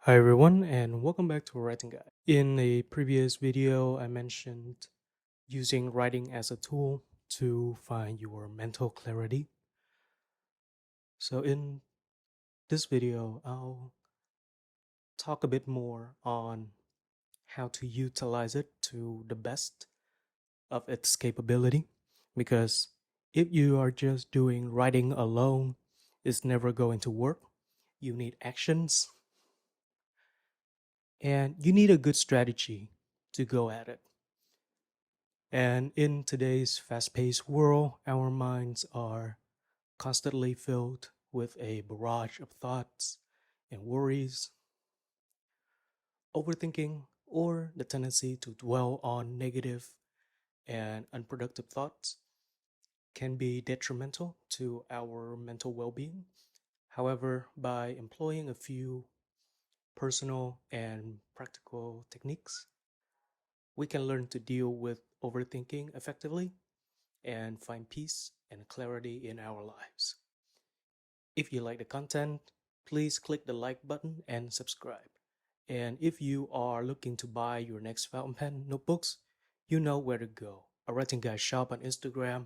Hi everyone and welcome back to Writing Guy. In a previous video, I mentioned using writing as a tool to find your mental clarity. So in this video, I'll talk a bit more on how to utilize it to the best of its capability, because if you are just doing writing alone, it's never going to work. You need actions and you need a good strategy to go at it. And in today's fast paced world, our minds are constantly filled with a barrage of thoughts and worries. Overthinking, or the tendency to dwell on negative and unproductive thoughts, can be detrimental to our mental well being. However, by employing a few personal and practical techniques, we can learn to deal with overthinking effectively and find peace and clarity in our lives. If you like the content, please click the like button and subscribe. And if you are looking to buy your next fountain pen notebooks, you know where to go. A Writing Guy shop on Instagram,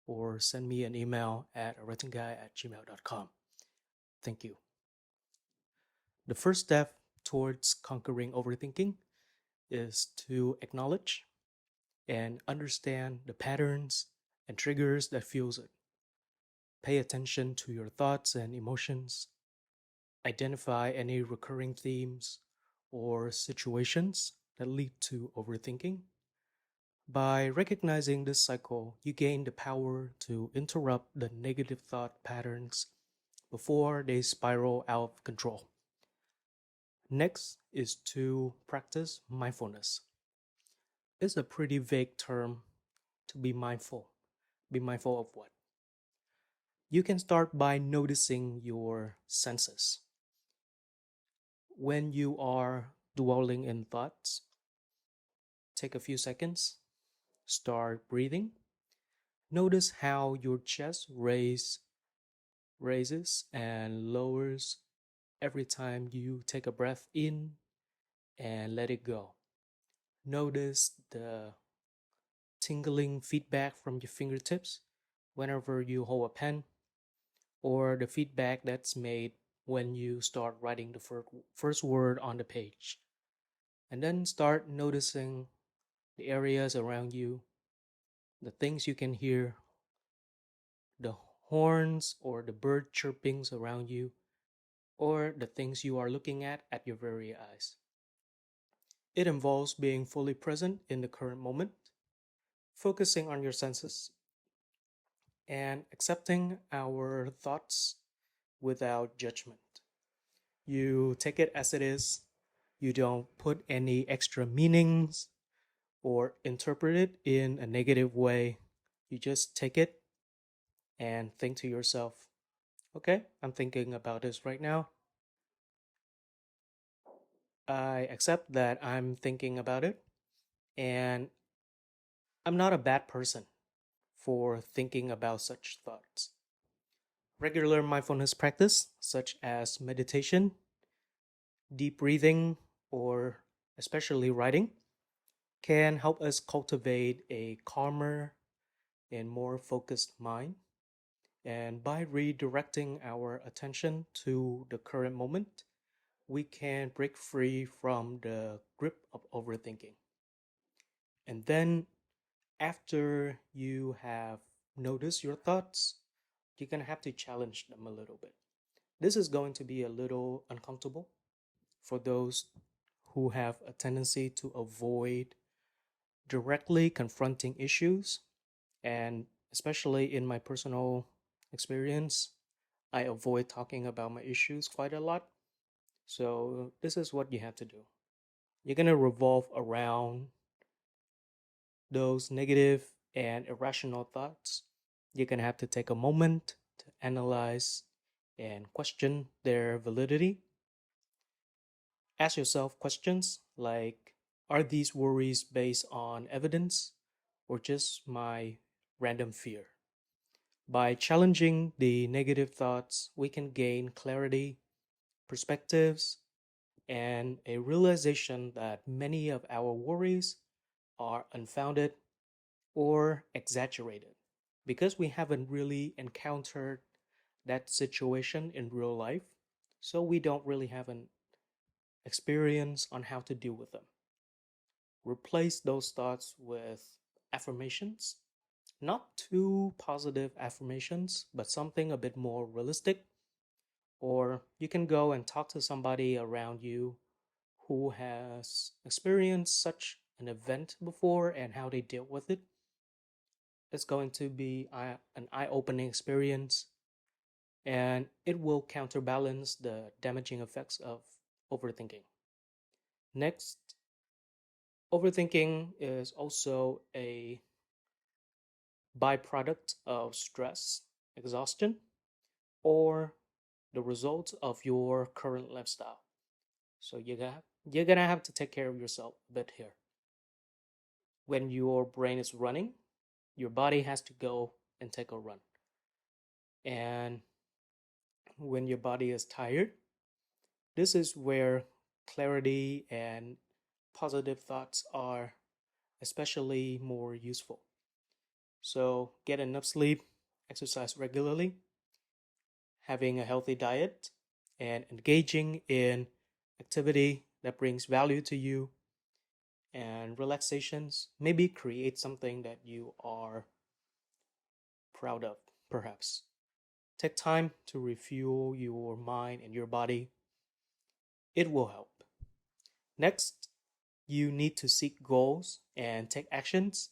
or send me an email at awritingguy@gmail.com. Thank you. The first step towards conquering overthinking is to acknowledge and understand the patterns and triggers that fuels it. Pay attention to your thoughts and emotions. Identify any recurring themes or situations that lead to overthinking. By recognizing this cycle, you gain the power to interrupt the negative thought patterns before they spiral out of control. Next is to practice mindfulness. It's a pretty vague term to be mindful. Be mindful of what? You can start by noticing your senses. When you are dwelling in thoughts, take a few seconds, start breathing. Notice how your chest raises and lowers every time you take a breath in and let it go. Notice the tingling feedback from your fingertips whenever you hold a pen, or the feedback that's made when you start writing the first word on the page. And then start noticing the areas around you, the things you can hear, the horns or the bird chirpings around you, or the things you are looking at your very eyes. It involves being fully present in the current moment, focusing on your senses, and accepting our thoughts without judgment. You take it as it is, you don't put any extra meanings or interpret it in a negative way. You just take it and think to yourself, okay, I'm thinking about this right now. I accept that I'm thinking about it, and I'm not a bad person for thinking about such thoughts. Regular mindfulness practice, such as meditation, deep breathing, or especially writing, can help us cultivate a calmer and more focused mind. And by redirecting our attention to the current moment, we can break free from the grip of overthinking. And then, after you have noticed your thoughts, you're going to have to challenge them a little bit. This is going to be a little uncomfortable for those who have a tendency to avoid directly confronting issues. And especially in my personal experience, I avoid talking about my issues quite a lot. So, this is what you have to do. You're going to revolve around those negative and irrational thoughts. You're going to have to take a moment to analyze and question their validity. Ask yourself questions like, are these worries based on evidence or just my random fear? By challenging the negative thoughts, we can gain clarity, perspectives, and a realization that many of our worries are unfounded or exaggerated because we haven't really encountered that situation in real life, so we don't really have an experience on how to deal with them. Replace those thoughts with affirmations, not too positive affirmations, but something a bit more realistic. Or you can go and talk to somebody around you who has experienced such an event before and how they dealt with it. It's going to be an eye opening experience, and it will counterbalance the damaging effects of overthinking. Next, overthinking is also a byproduct of stress, exhaustion, or the result of your current lifestyle. So you're gonna have to take care of yourself a bit here. When your brain is running, your body has to go and take a run. And when your body is tired, this is where clarity and positive thoughts are especially more useful. So get enough sleep, exercise regularly, having a healthy diet, and engaging in activity that brings value to you, and relaxations. Maybe create something that you are proud of, perhaps. Take time to refuel your mind and your body. It will help. Next, you need to seek goals and take actions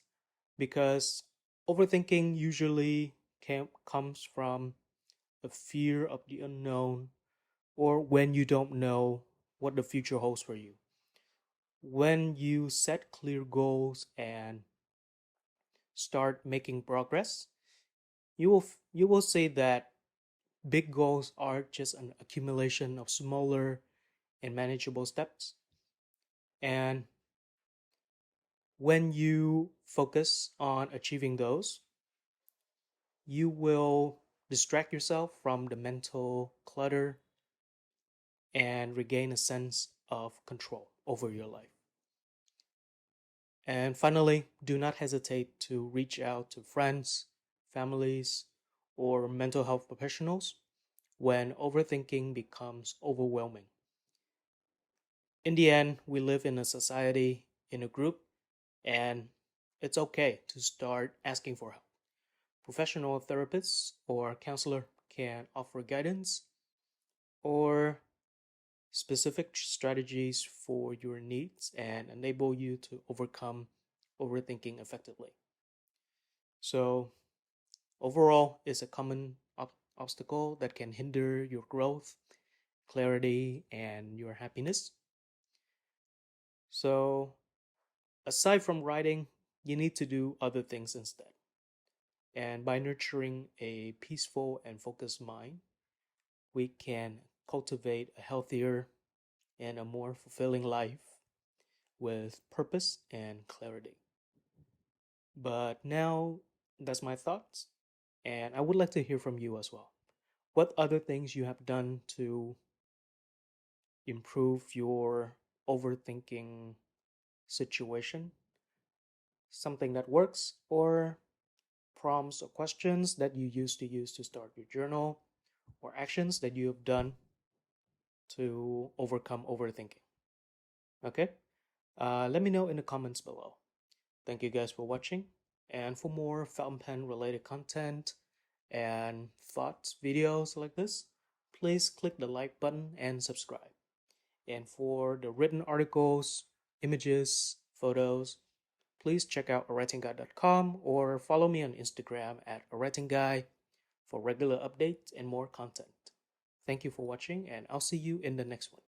because overthinking usually comes from a fear of the unknown or when you don't know what the future holds for you. When you set clear goals and start making progress, you will say that big goals are just an accumulation of smaller and manageable steps. And when you focus on achieving those, you will distract yourself from the mental clutter and regain a sense of control over your life. And finally, do not hesitate to reach out to friends, families, or mental health professionals when overthinking becomes overwhelming. In the end, we live in a society, in a group, and it's okay to start asking for help. Professional therapists or counselor can offer guidance or specific strategies for your needs and enable you to overcome overthinking effectively. So, overall, it's a common obstacle that can hinder your growth, clarity, and your happiness. So, aside from writing, you need to do other things instead. And by nurturing a peaceful and focused mind, we can cultivate a healthier and a more fulfilling life with purpose and clarity. But now that's my thoughts, and I would like to hear from you as well. What other things you have done to improve your overthinking situation? Something that works, or prompts or questions that you used to use to start your journal, or actions that you have done to overcome overthinking. Okay? Let me know in the comments below. Thank you guys for watching. And for more fountain pen related content and thoughts videos like this, please click the like button and subscribe. And for the written articles, images, photos, please check out awritingguy.com or follow me on Instagram at awritingguy for regular updates and more content. Thank you for watching, and I'll see you in the next one.